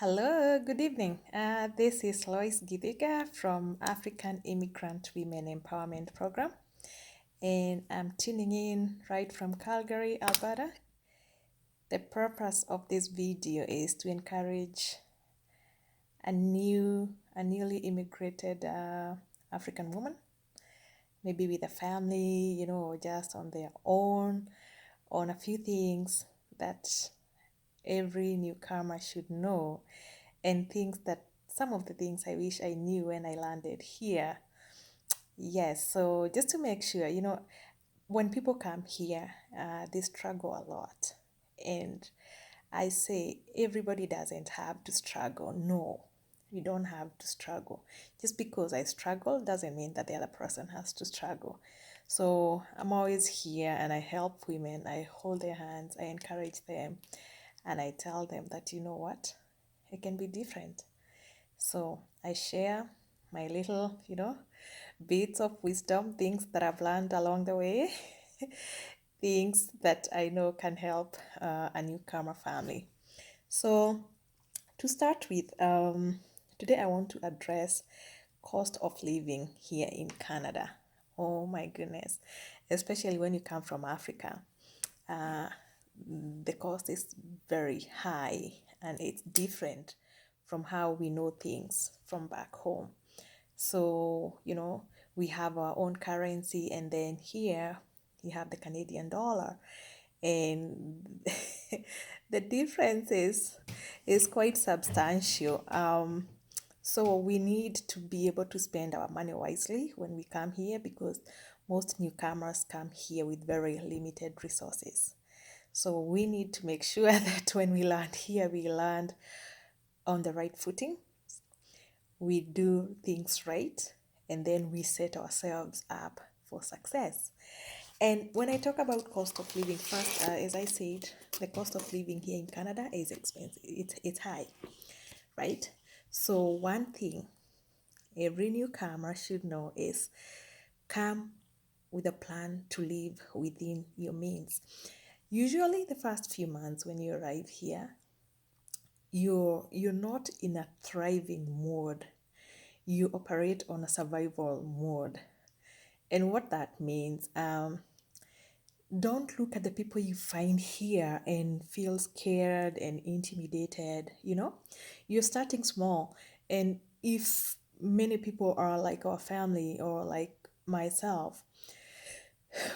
Hello, good evening. This is Lois Gidega from African Immigrant Women Empowerment Program, and I'm tuning in right from Calgary, Alberta. The purpose of this video is to encourage a newly immigrated African woman, maybe with a family, or just on their own, on a few things that every newcomer should know, and things that some of the things I wish I knew when I landed here. Yes, so just to make sure, when people come here, they struggle a lot. And I say everybody doesn't have to struggle. No, you don't have to struggle. Just because I struggle doesn't mean that the other person has to struggle. So I'm always here and I help women, I hold their hands, I encourage them, and I tell them that you know what? It can be different. So I share my little, bits of wisdom, things that I've learned along the way, things that I know can help a newcomer family. So to start with, today I want to address cost of living here in Canada. Oh my goodness, especially when you come from Africa. Uh, the cost is very high and it's different from how we know things from back home. So, we have our own currency, and then here you have the Canadian dollar. And the difference is quite substantial. So we need to be able to spend our money wisely when we come here because most newcomers come here with very limited resources. So we need to make sure that when we land here, we land on the right footing, we do things right, and then we set ourselves up for success. And when I talk about cost of living, first, as I said, the cost of living here in Canada is expensive. It's high, right? So one thing every newcomer should know is come with a plan to live within your means. Usually the first few months when you arrive here, you're not in a thriving mode. You operate on a survival mode. And what that means, don't look at the people you find here and feel scared and intimidated. You're starting small. And if many people are like our family or like myself,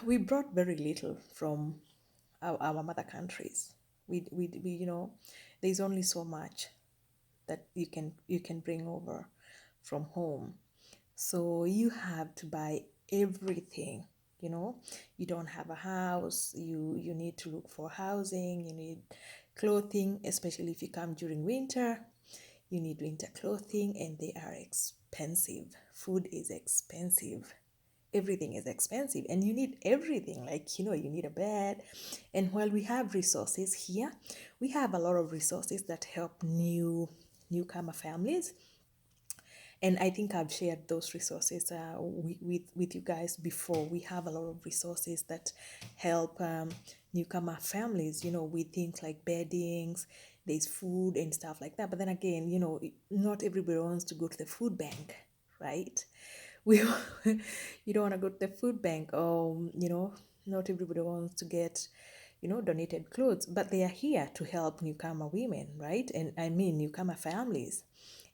we brought very little from our mother countries. There's only so much that you can bring over from home. So you have to buy everything. You don't have a house, you need to look for housing, you need clothing, especially if you come during winter. You need winter clothing, and they are expensive. Food is expensive. Everything is expensive, and you need everything. Like, you need a bed. And while we have resources here, we have a lot of resources that help newcomer families, and I think I've shared those resources with you guys before. We have a lot of resources that help newcomer families, with things like beddings, there's food and stuff like that. But then again, not everybody wants to go to the food bank, right? We You don't want to go to the food bank, or not everybody wants to get donated clothes, but they are here to help newcomer women, right? And I mean newcomer families,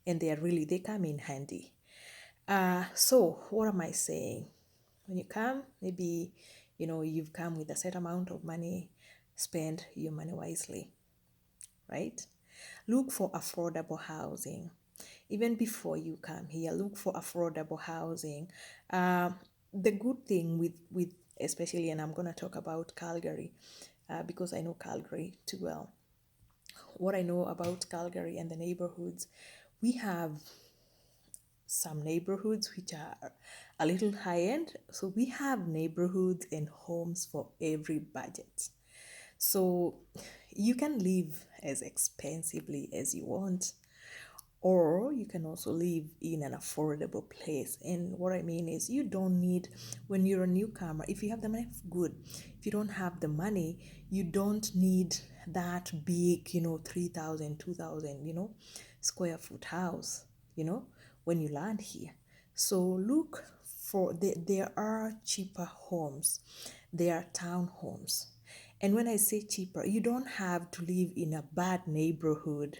and they come in handy. So what am I saying? When you come, maybe you've come with a set amount of money. Spend your money wisely, right? Look for affordable housing. Even before you come here, look for affordable housing. The good thing with especially, and I'm going to talk about Calgary because I know Calgary too well. What I know about Calgary and the neighborhoods, we have some neighborhoods which are a little high end. So we have neighborhoods and homes for every budget. So you can live as expensively as you want, or you can also live in an affordable place. And what I mean is, you don't need, when you're a newcomer, if you have the money, good. If you don't have the money, you don't need that big, 3,000, 2,000, square foot house, when you land here. So look for, there are cheaper homes, there are townhomes. And when I say cheaper, you don't have to live in a bad neighborhood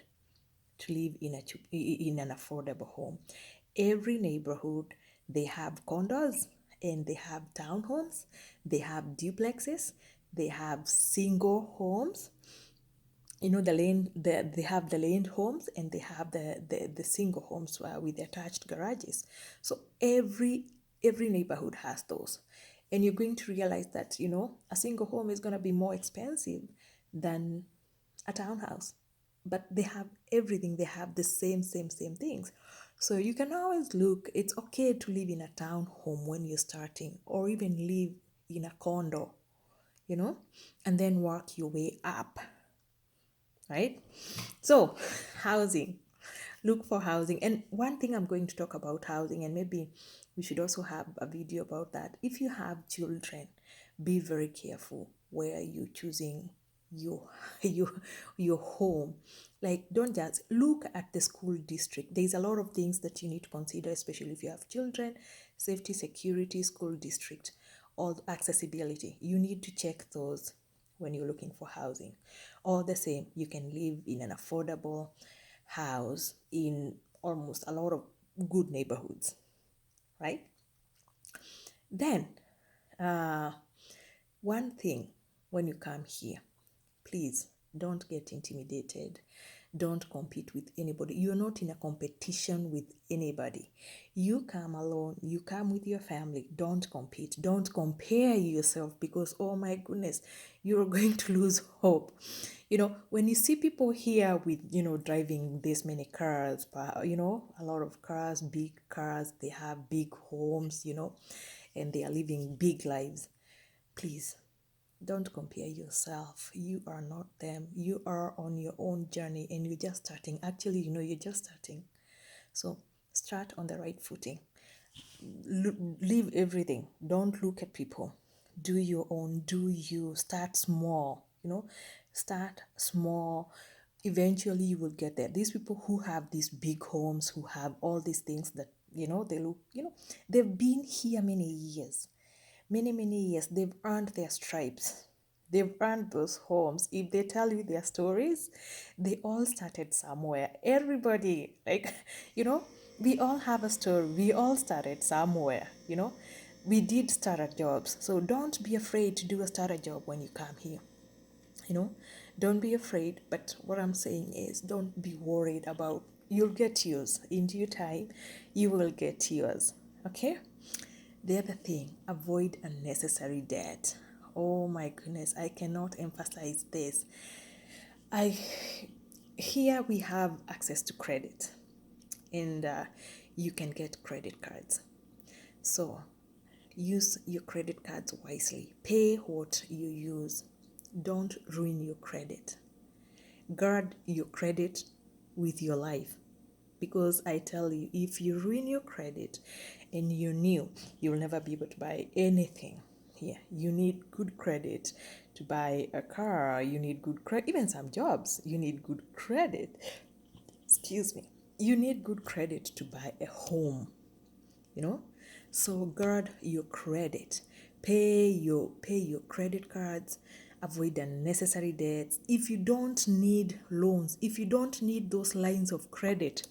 to live in an affordable home. Every neighborhood, they have condos and they have townhomes, they have duplexes, they have single homes. They have the land homes and they have the single homes with the attached garages. So every neighborhood has those, and you're going to realize that a single home is going to be more expensive than a townhouse, but they have everything. They have the same things. So you can always look. It's okay to live in a town home when you're starting, or even live in a condo, and then work your way up, right? So housing, look for housing. And one thing I'm going to talk about housing, and maybe we should also have a video about that. If you have children, be very careful where you're choosing your your home. Like, don't just look at the school district. There's a lot of things that you need to consider, especially if you have children: safety, security, school district, all accessibility. You need to check those when you're looking for housing. Or the same, you can live in an affordable house in almost a lot of good neighborhoods, right? Then, one thing, when you come here, please don't get intimidated. Don't compete with anybody. You're not in a competition with anybody. You come alone. You come with your family. Don't compete. Don't compare yourself, because, oh my goodness, you're going to lose hope. When you see people here with, driving this many cars, a lot of cars, big cars, they have big homes, and they are living big lives. Please, don't compare yourself. You are not them. You are on your own journey and you're just starting. Actually, you're just starting. So start on the right footing. Leave everything. Don't look at people. Do your own. Do you. Start small. Start small. Eventually, you will get there. These people who have these big homes, who have all these things that, they look, they've been here many years. Many years. They've earned their stripes. They've earned those homes. If they tell you their stories, they all started somewhere. Everybody, like, we all have a story. We all started somewhere, We did start our jobs. So don't be afraid to start a job when you come here. Don't be afraid. But what I'm saying is, don't be worried about, you'll get yours. In due time, you will get yours. Okay? The other thing, avoid unnecessary debt. Oh my goodness, I cannot emphasize this. Here we have access to credit, and you can get credit cards. So use your credit cards wisely. Pay what you use. Don't ruin your credit. Guard your credit with your life. Because I tell you, if you ruin your credit and you knew, you'll never be able to buy anything here. You need good credit to buy a car. You need good credit, even some jobs. You need good credit. Excuse me. You need good credit to buy a home. So guard your credit. Pay your credit cards. Avoid unnecessary debts. If you don't need loans, if you don't need those lines of credit,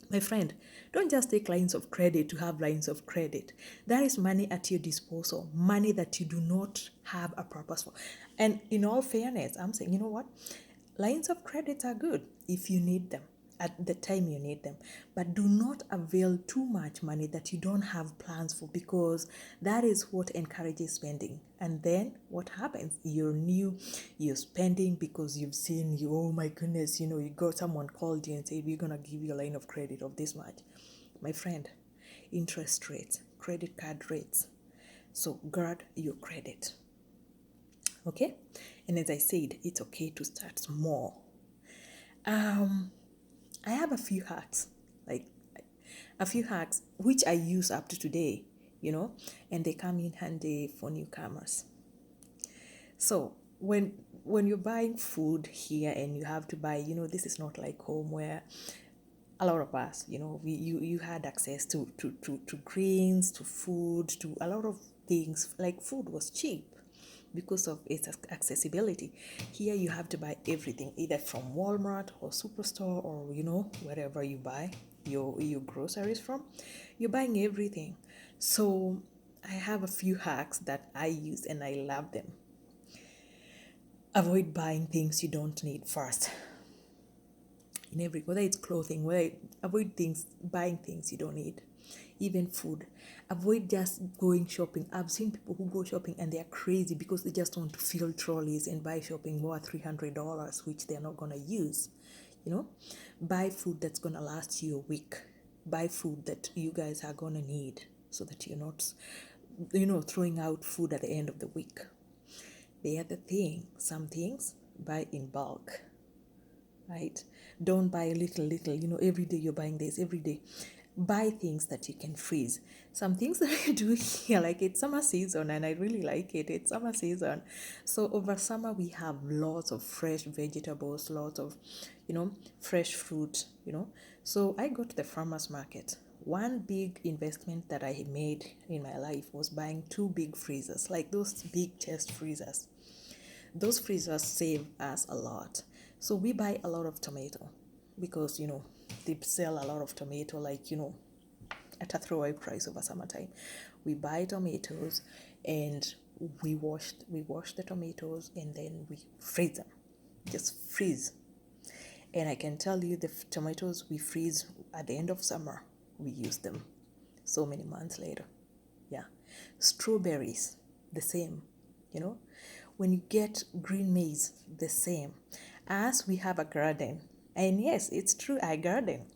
my friend, don't just take lines of credit to have lines of credit. That is money at your disposal, money that you do not have a purpose for. And in all fairness, I'm saying, you know what? Lines of credit are good if you need them at the time you need them, but do not avail too much money that you don't have plans for, because that is what encourages spending. And then what happens? You're spending because you've seen, oh my goodness, you got, someone called you and said, we're gonna give you a line of credit of this much. My friend, interest rates, credit card rates. So guard your credit. Okay? And as I said, it's okay to start small. I have a few hacks, which I use up to today, and they come in handy for newcomers. So when when you're buying food here and you have to buy, this is not like home where a lot of us, you had access to grains, to food, to a lot of things. Like food was cheap because of its accessibility. Here you have to buy everything either from Walmart or Superstore or wherever you buy your groceries from. You're buying everything. So I have a few hacks that I use and I love them. Avoid buying things you don't need first. In every, whether it's clothing, avoid buying things you don't need. Even food, avoid just going shopping. I've seen people who go shopping and they are crazy because they just want to fill trolleys and buy shopping worth $300, which they're not gonna use. Buy food that's gonna last you a week. Buy food that you guys are gonna need, so that you're not throwing out food at the end of the week. The other thing, some things buy in bulk, right? Don't buy little, every day you're buying this, every day. Buy things that you can freeze. Some things that I do here, like it's summer season and I really like it. It's summer season. So over summer, we have lots of fresh vegetables, lots of, fresh fruit, So I go to the farmer's market. One big investment that I made in my life was buying 2 big freezers, like those big chest freezers. Those freezers save us a lot. So we buy a lot of tomato because, they sell a lot of tomato, like, at a throwaway price over summertime. We buy tomatoes and we wash the tomatoes and then we freeze them. Just freeze. And I can tell you the tomatoes we freeze at the end of summer, we use them so many months later. Yeah. Strawberries, the same, When you get green maize, the same. As we have a garden, and yes, it's true, I garden.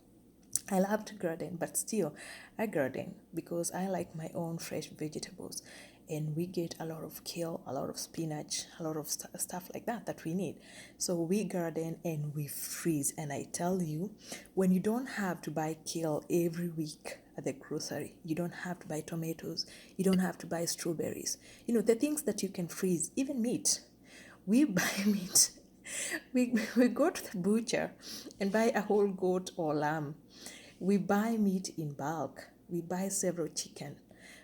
I love to garden, but still, I garden because I like my own fresh vegetables. And we get a lot of kale, a lot of spinach, a lot of stuff like that we need. So we garden and we freeze. And I tell you, when you don't have to buy kale every week at the grocery, you don't have to buy tomatoes, you don't have to buy strawberries. The things that you can freeze, even meat. We buy meat. We go to the butcher and buy a whole goat or lamb. We buy meat in bulk. We buy several chicken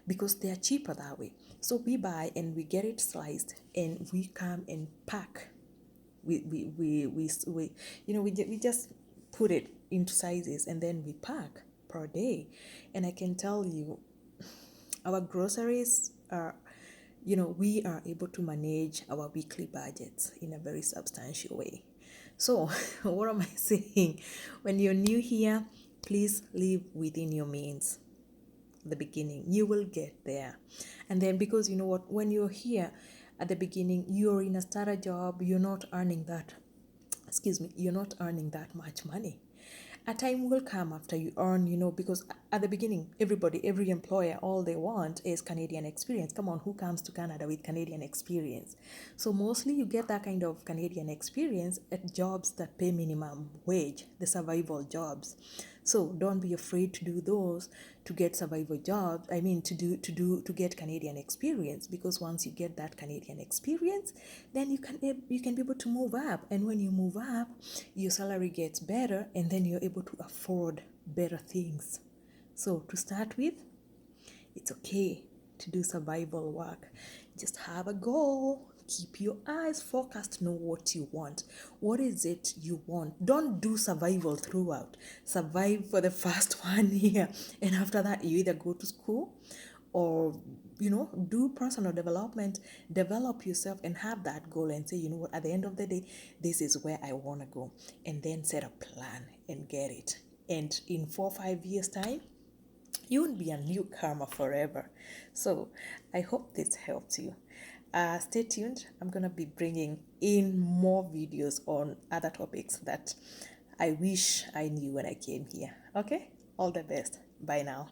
because they are cheaper that way. So we buy and we get it sliced and we come and pack. We just put it into sizes and then we pack per day. And I can tell you, our groceries are, we are able to manage our weekly budgets in a very substantial way. So what am I saying? When you're new here, please live within your means. The beginning, you will get there. And then, because you know what, when you're here at the beginning, you're in a starter job, you're not earning that much money. A time will come after you earn, because at the beginning, every employer, all they want is Canadian experience. Come on, who comes to Canada with Canadian experience? So mostly you get that kind of Canadian experience at jobs that pay minimum wage, the survival jobs. So don't be afraid to do those, to get survival jobs. I mean, to get Canadian experience, because once you get that Canadian experience, then you can be able to move up. And when you move up, your salary gets better, and then you're able to afford better things. So to start with, it's okay to do survival work. Just have a goal. Keep your eyes focused, know what you want. What is it you want? Don't do survival throughout. Survive for the first 1 year. And after that, you either go to school or, do personal development, develop yourself and have that goal and say, what, at the end of the day, this is where I want to go. And then set a plan and get it. And in 4 or 5 years' time, you won't be a newcomer forever. So I hope this helps you. Stay tuned. I'm going to be bringing in more videos on other topics that I wish I knew when I came here. Okay? All the best. Bye now.